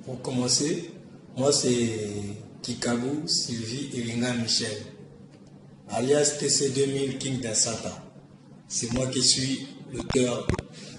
Pour commencer, moi c'est Kikabou Sylvie Iringa Michel, alias TC2000 King d'Assata. C'est moi qui suis l'auteur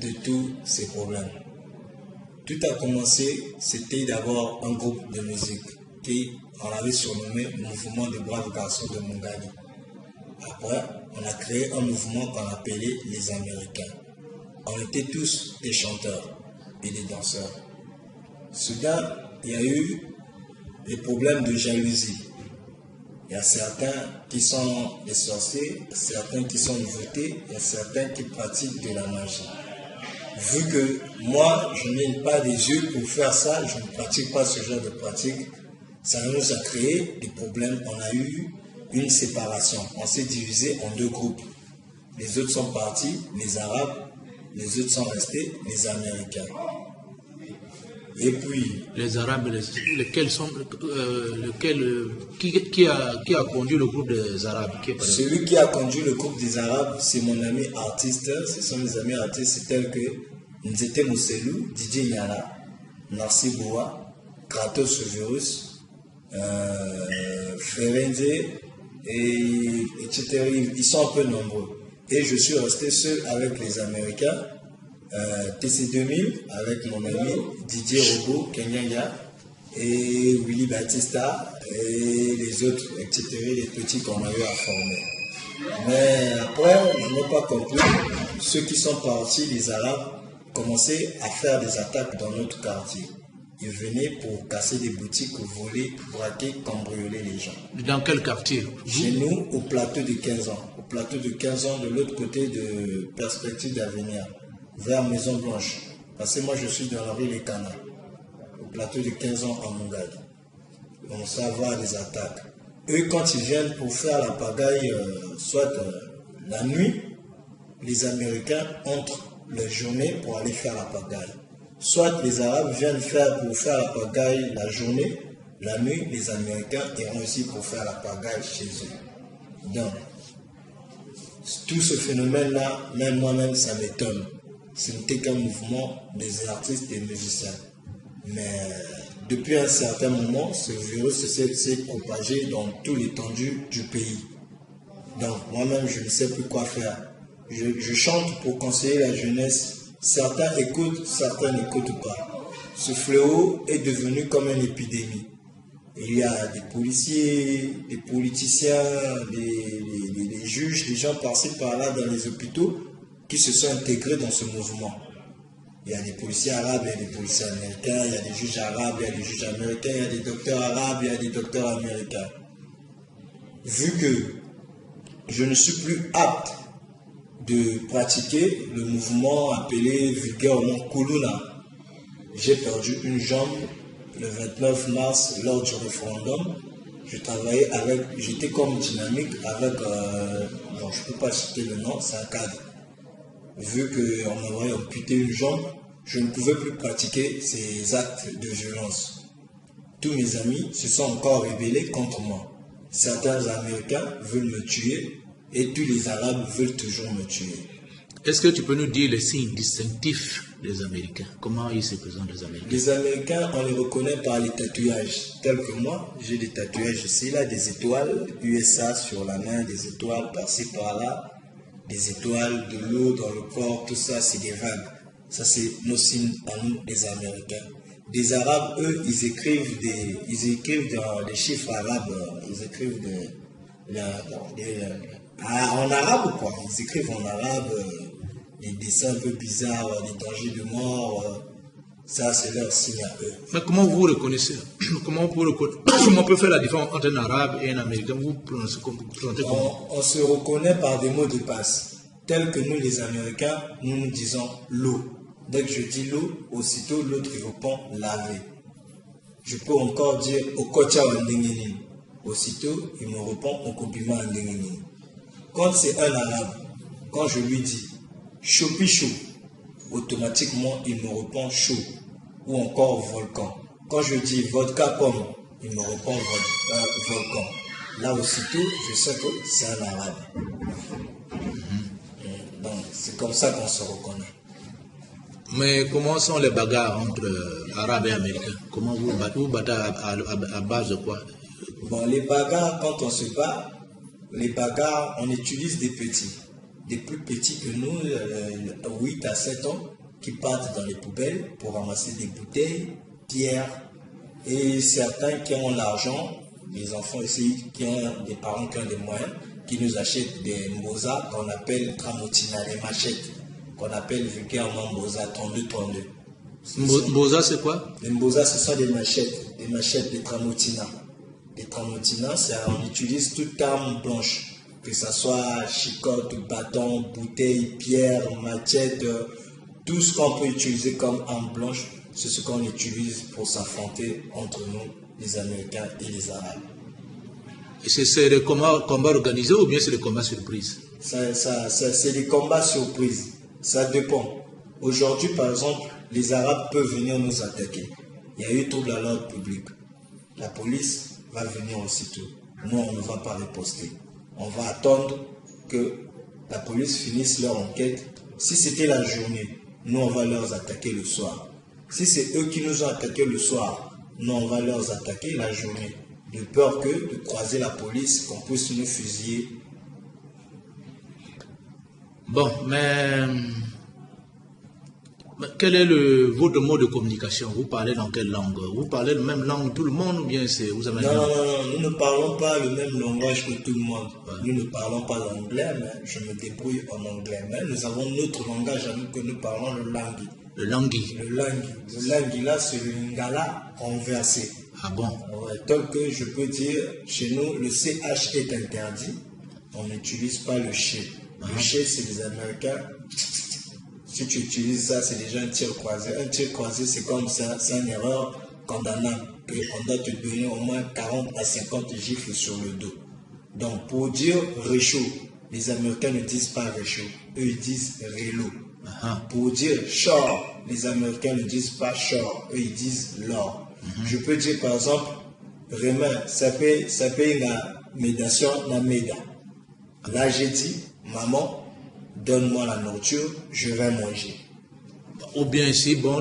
de tous ces problèmes. Tout a commencé, c'était d'abord un groupe de musique qui on avait surnommé Mouvement des Braves Garçons de Mongali. Après, on a créé un mouvement qu'on appelait les Américains. On était tous des chanteurs et des danseurs. Soudain, il y a eu des problèmes de jalousie. Il y a certains qui sont des sorciers, certains qui sont votés, il y a certains qui pratiquent de la magie. Vu que moi, je n'ai pas des yeux pour faire ça, je ne pratique pas ce genre de pratique, ça nous a créé des problèmes. On a eu une séparation. On s'est divisé en deux groupes. Les autres sont partis, les Arabes, les autres sont restés, les Américains. Et puis... Les Arabes, lesquels sont... qui a conduit le groupe des Arabes? Celui qui a conduit le groupe des Arabes, c'est mon ami artiste. Ce sont mes amis artistes tels que Nzete Mousselou, Didier Nyala, Narcy Boa, Kratos Virus, Ferenze, etc. Ils sont un peu nombreux. Et je suis resté seul avec les Américains, TC2000, avec mon ami Didier Robo, Kenyanya, et Willy Batista, et les autres, etc., les petits qu'on a eu à former. Mais après, je n'ai pas compris, ceux qui sont partis, les Arabes, commençaient à faire des attaques dans notre quartier. Ils venaient pour casser des boutiques, voler, braquer, cambrioler les gens. Dans quel quartier? Chez nous, au plateau de 15 ans. Au plateau de 15 ans, de l'autre côté de Perspective d'Avenir, vers Maison Blanche. Parce que moi, je suis dans la rue Les Canards. Au plateau de 15 ans à Mongali. On s'en va à des attaques. Eux, quand ils viennent pour faire la pagaille, soit la nuit, les Américains entrent la journée pour aller faire la pagaille. Soit les Arabes viennent pour faire la pagaille la journée, la nuit, les Américains iront aussi pour faire la pagaille chez eux. Donc, tout ce phénomène-là, même moi-même, ça m'étonne. Ce n'était qu'un mouvement des artistes et des musiciens. Mais depuis un certain moment, ce virus s'est propagé dans toute l'étendue du pays. Donc, moi-même, je ne sais plus quoi faire. Je chante pour conseiller la jeunesse. Certains écoutent, certains n'écoutent pas. Ce fléau est devenu comme une épidémie. Il y a des policiers, des politiciens, des juges, des gens par-ci par-là dans les hôpitaux qui se sont intégrés dans ce mouvement. Il y a des policiers arabes, il y a des policiers américains, il y a des juges arabes, il y a des juges américains, il y a des docteurs arabes, il y a des docteurs américains. Vu que je ne suis plus apte de pratiquer le mouvement appelé vulgairement Kuluna. J'ai perdu une jambe le 29 mars lors du référendum. Je travaillais avec, j'étais comme dynamique avec, bon, je ne peux pas citer le nom, c'est un cadre. Vu qu'on m'avait amputé une jambe, je ne pouvais plus pratiquer ces actes de violence. Tous mes amis se sont encore rebellés contre moi. Certains Américains veulent me tuer, et tous les Arabes veulent toujours me tuer. Est-ce que tu peux nous dire les signes distinctifs des Américains? Comment ils se présentent, les Américains? Les Américains, on les reconnaît par les tatouages. Tels que moi, j'ai des tatouages ici, là, des étoiles USA sur la main, des étoiles par-ci, par-là, des étoiles, de l'eau dans le corps, tout ça, c'est des vagues. Ça, c'est nos signes à nous, les Américains. Des Arabes, eux, ils écrivent dans des chiffres arabes, ils écrivent en arabe, quoi. Ils écrivent en arabe des dessins un peu bizarres, des dangers de mort. Ça, c'est leur signe à eux. Mais comment vous reconnaissez? Comment on peut faire la différence entre un arabe et un américain? Vous prononcez comment? On se reconnaît par des mots de passe. Tels que nous, les Américains, nous disons l'eau. Dès que je dis l'eau, aussitôt l'autre répond laver. Je peux encore dire Okocha Wandengeni. Aussitôt, il me répond Okobima Wandengeni. Quand c'est un arabe, quand je lui dis Chopi chaud, automatiquement il me répond chaud ou encore volcan. Quand je dis vodka pomme, il me répond volcan. Là aussitôt, je sais que c'est un arabe. Donc c'est comme ça qu'on se reconnaît. Mais comment sont les bagarres entre Arabes et Américains? Comment vous battez à base de quoi? Bon, les bagarres, quand on se bat, les bagarres, on utilise des petits. Des plus petits que nous, 8 à 7 ans, qui partent dans les poubelles pour ramasser des bouteilles, pierres, et certains qui ont l'argent, les enfants ici, qui ont des parents qui ont des moyens, qui nous achètent des mbosa qu'on appelle tramotina, des machettes, qu'on appelle vulgairement mbosa 32-32. Mbosa, c'est quoi? Les mbosa, ce sont des machettes de tramotina. Les tramotina, on utilise toute arme blanche, que ce soit chicotte, bâton, bouteille, pierre, machette, tout ce qu'on peut utiliser comme arme blanche, c'est ce qu'on utilise pour s'affronter entre nous, les Américains et les Arabes. Et c'est des combats organisés ou bien c'est des combats surprises? C'est des combats surprises. Ça dépend. Aujourd'hui, par exemple, les Arabes peuvent venir nous attaquer. Il y a eu trouble à l'ordre public. La police va venir aussitôt. Nous, on ne va pas riposter. On va attendre que la police finisse leur enquête. Si c'était la journée, nous, on va leur attaquer le soir. Si c'est eux qui nous ont attaqués le soir, nous, on va leur attaquer la journée. De peur que de croiser la police, qu'on puisse nous fusiller. Bon, mais quel est votre mode de communication? Vous parlez dans quelle langue? Vous parlez la même langue tout le monde ou bien c'est vous avez Non, nous ne parlons pas le même langage que tout le monde. Ouais. Nous ne parlons pas l'anglais, mais je me débrouille en anglais. Mais nous avons notre langage à nous que nous parlons le langui. Le langui. Le langui là, c'est le lingala renversé. Ah bon? Ouais, donc je peux dire, chez nous, le CH est interdit. On n'utilise pas le ché. Le ché, c'est les Américains. Si tu utilises ça, c'est déjà un tir croisé. Un tir croisé, c'est comme ça, c'est une erreur condamnable. Et on doit te donner au moins 40 à 50 gifles sur le dos. Donc, pour dire réchaud, les Américains ne disent pas réchaud. Eux, ils disent rélo. Pour dire short, les Américains ne disent pas short. Eux, ils disent lord. Je peux dire par exemple, Rémin, ça peut la médiation, la méda. Là, j'ai dit, maman, donne-moi la nourriture, je vais manger. Ou bien ici, bon,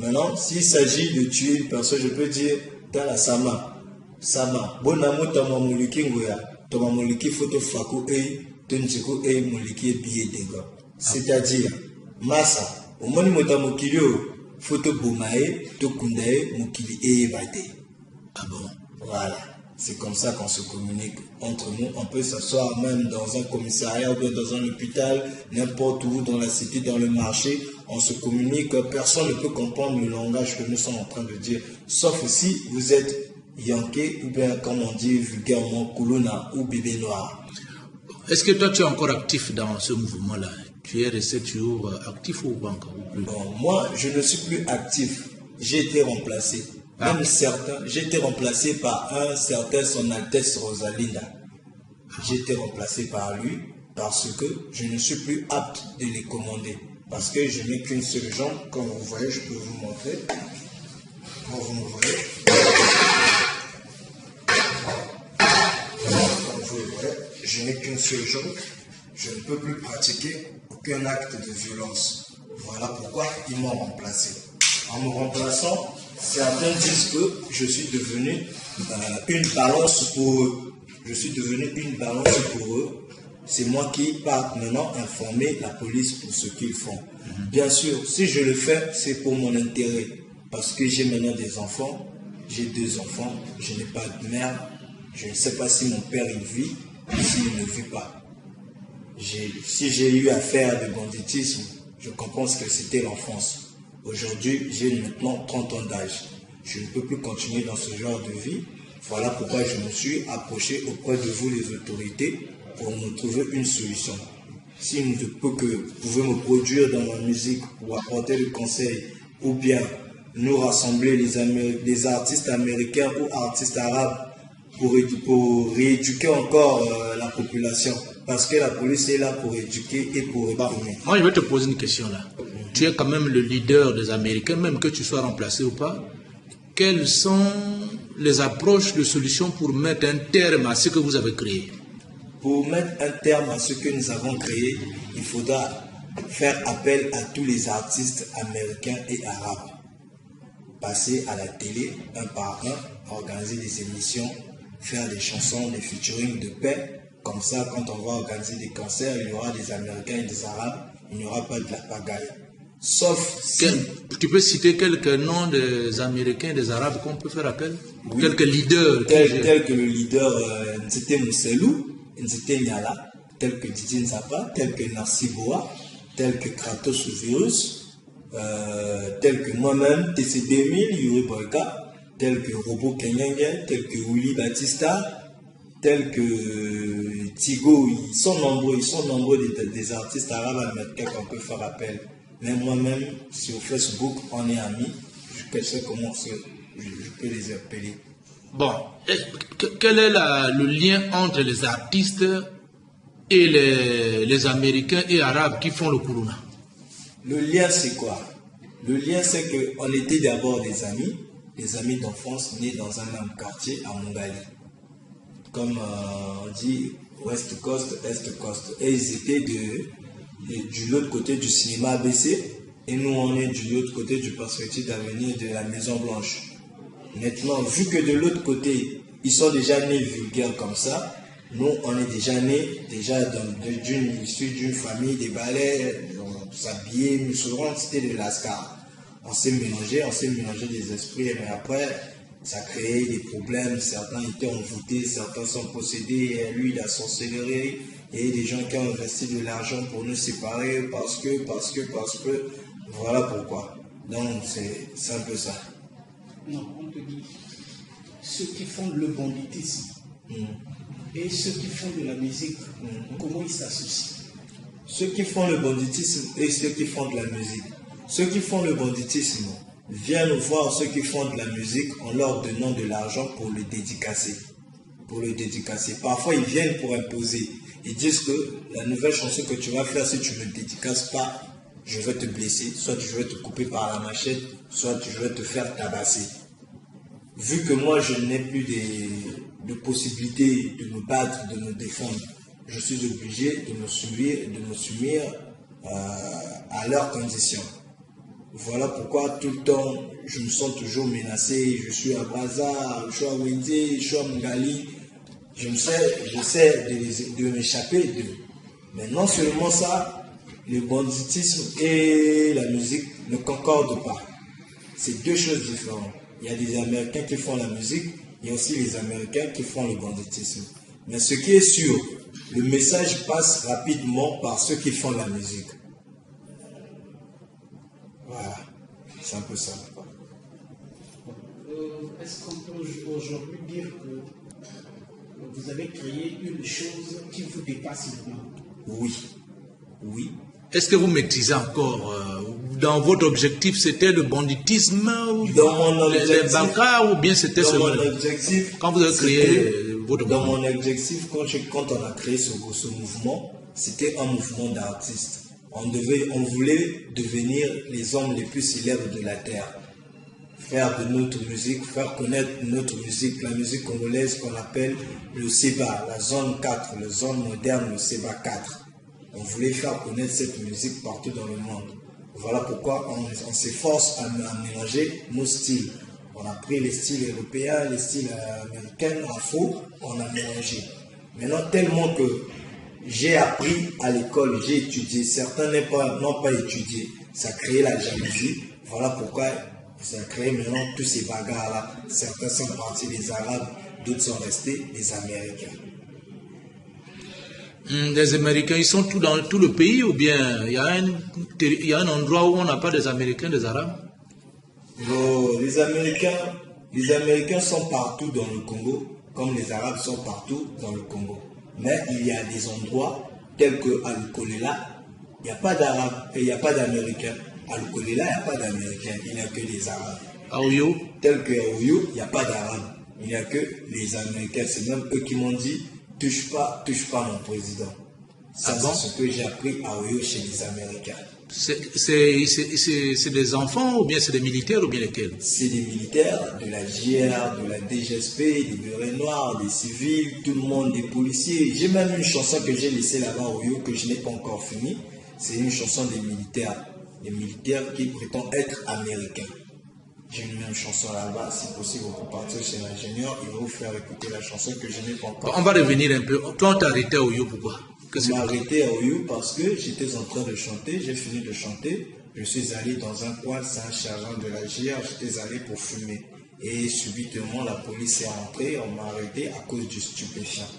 maintenant, s'il s'agit de tuer une personne, je peux dire, dans la sama, bon amour, tamamuliki ngoya, tamamuliki photo faku tonjiko muliki billet de gars. C'est-à-dire, massa, au moins, motamukilio, photo bomae, tokundae, mukili ebate. Ah bon? Voilà. C'est comme ça qu'on se communique entre nous. On peut s'asseoir même dans un commissariat ou bien dans un hôpital, n'importe où, dans la cité, dans le marché. On se communique. Personne ne peut comprendre le langage que nous sommes en train de dire. Sauf si vous êtes Yankee ou bien, comme on dit vulgairement, Kuluna ou bébé noir. Est-ce que toi, tu es encore actif dans ce mouvement-là? Tu es resté toujours actif ou pas encore? Bon, moi, je ne suis plus actif. J'ai été remplacé. Même certains, j'ai été remplacé par un certain Son Altesse Rosalinda. J'ai été remplacé par lui parce que je ne suis plus apte de les commander. Parce que je n'ai qu'une seule jambe. Comme vous voyez, je peux vous montrer. Comme vous me voyez. Comme vous voyez, je n'ai qu'une seule jambe. Je ne peux plus pratiquer aucun acte de violence. Voilà pourquoi ils m'ont remplacé. En me remplaçant, certains disent que je suis devenu une balance pour eux. Je suis devenu une balance pour eux. C'est moi qui pars maintenant informer la police pour ce qu'ils font. Bien sûr, si je le fais, c'est pour mon intérêt. Parce que j'ai maintenant des enfants. J'ai 2 enfants. Je n'ai pas de mère. Je ne sais pas si mon père il vit ou s'il ne vit pas. Si j'ai eu affaire de banditisme, je comprends ce que c'était l'enfance. Aujourd'hui, j'ai maintenant 30 ans d'âge. Je ne peux plus continuer dans ce genre de vie. Voilà pourquoi je me suis approché auprès de vous, les autorités, pour nous trouver une solution. Si vous pouvez me produire dans ma musique ou apporter des conseils, ou bien nous rassembler les artistes américains ou artistes arabes pour rééduquer encore la population. Parce que la police est là pour éduquer et pour réprimer. Moi, je vais te poser une question là. Tu es quand même le leader des Américains, même que tu sois remplacé ou pas. Quelles sont les approches de solutions pour mettre un terme à ce que vous avez créé? Pour mettre un terme à ce que nous avons créé, il faudra faire appel à tous les artistes américains et arabes. Passer à la télé, un par un, organiser des émissions, faire des chansons, des featuring de paix. Comme ça, quand on va organiser des concerts, il y aura des Américains et des Arabes, il n'y aura pas de la pagaille. Sauf si... Tu peux citer quelques noms des Américains et des Arabes qu'on peut faire appel? Oui. Quelques leaders. Tel que le leader Nzete Mousselou, Nzete Nyala, tel que Didier Nzapa, tel que Narcy Boa, tel que Kratos Virus, tel que moi-même, TC2000, Yuri Boyka, tel que Robo Kenyenge, tel que Willy Batista, tel que Tigo. Ils sont nombreux des artistes arabes américains qu'on peut faire appel. Mais moi-même, sur Facebook, on est amis. Je sais comment je peux les appeler. Bon, quel est le lien entre les artistes et les Américains et Arabes qui font le Kourouna? Le lien, c'est quoi? Le lien, c'est qu'on était d'abord des amis d'enfance nés dans un même quartier à Mongali. Comme on dit, West Coast, Est Coast. Et ils étaient de l'autre côté du cinéma ABC. Et nous, on est de l'autre côté du perspective d'avenir de la Maison Blanche. Maintenant, vu que de l'autre côté, ils sont déjà nés vulgaires comme ça, nous, on est déjà nés, issus d'une famille des balais, on s'habillait, musulmans, c'était de l'ascar. On s'est mélangé des esprits, mais après, ça créait des problèmes. Certains étaient envoûtés, certains sont possédés, lui, il a sorcellerie, et des gens qui ont investi de l'argent pour nous séparer parce que, voilà pourquoi. Donc, c'est un peu ça. Non, on te dit, ceux qui font le banditisme et ceux qui font de la musique, comment ils s'associent? Ceux qui font le banditisme et ceux qui font de la musique. Ceux qui font le banditisme viennent voir ceux qui font de la musique en leur donnant de l'argent pour le dédicacer. Parfois, ils viennent pour imposer. Ils disent que la nouvelle chanson que tu vas faire, si tu ne me dédicaces pas, je vais te blesser, soit je vais te couper par la machette, soit je vais te faire tabasser. Vu que moi, je n'ai plus de possibilité de me battre, de me défendre, je suis obligé de me soumettre à leurs conditions. Voilà pourquoi tout le temps, je me sens toujours menacé. Je suis à Brazza, je suis à Wendy, je suis à Mongali. J'essaie de m'échapper d'eux. Mais non seulement ça, le banditisme et la musique ne concordent pas. C'est deux choses différentes. Il y a des Américains qui font la musique, il y a aussi les Américains qui font le banditisme. Mais ce qui est sûr, le message passe rapidement par ceux qui font la musique. Voilà, c'est un peu ça. Est-ce qu'on peut aujourd'hui dire que vous avez créé une chose qui vous dépasse maintenant? Oui. Est-ce que vous maîtrisez encore, dans votre objectif, c'était le banditisme, les bancards, ou bien c'était seulement quand vous avez créé votre Dans mon objectif, quand on a créé ce mouvement, c'était un mouvement d'artistes. On voulait devenir les hommes les plus célèbres de la terre. Faire de notre musique, faire connaître notre musique, la musique congolaise qu'on appelle le SEBA, la zone 4, la zone moderne, le SEBA 4. On voulait faire connaître cette musique partout dans le monde. Voilà pourquoi on s'efforce à mélanger nos styles. On a pris les styles européens, les styles américains, afro, on a mélangé. Maintenant, tellement que j'ai appris à l'école, j'ai étudié, certains n'ont pas étudié, ça a créé la jalousie. Voilà pourquoi ça a créé maintenant tous ces bagarres-là. Certains sont partis des Arabes, d'autres sont restés des Américains. Les Américains, ils sont dans tout le pays, ou bien il y a un endroit où on n'a pas des Américains, des Arabes? Non, les Américains sont partout dans le Congo, comme les Arabes sont partout dans le Congo. Mais il y a des endroits tels qu'à Lukolela, il n'y a pas d'Arabes et il n'y a pas d'Américains. À Lukolela, il n'y a pas d'Américains, il n'y a que des Arabes. À Oyo? Tel qu'à Oyo, il n'y a pas d'Arabes, il n'y a que les Américains. C'est même eux qui m'ont dit, touche pas mon président. Ça, c'est ce que j'ai appris à Oyo chez les Américains. C'est des enfants, ou bien c'est des militaires, ou bien lesquels? C'est des militaires, de la JR, de la DGSP, des bérets noirs, des civils, tout le monde, des policiers. J'ai même une chanson que j'ai laissée là-bas au Oyo que je n'ai pas encore finie. C'est une chanson des militaires qui prétendent être américains. J'ai une même chanson là-bas, si possible, vous partir chez l'ingénieur, il va vous faire écouter la chanson que je n'ai pas encore. On va revenir un peu. Toi, on t'a arrêté à Oyo, pourquoi? Je m'ai arrêté à Oyo parce que j'étais en train de chanter, j'ai fini de chanter, je suis allé dans un coin, c'est un sergent de la GIA, j'étais allé pour fumer. Et subitement, la police est entrée, on m'a arrêté à cause du stupéfiant.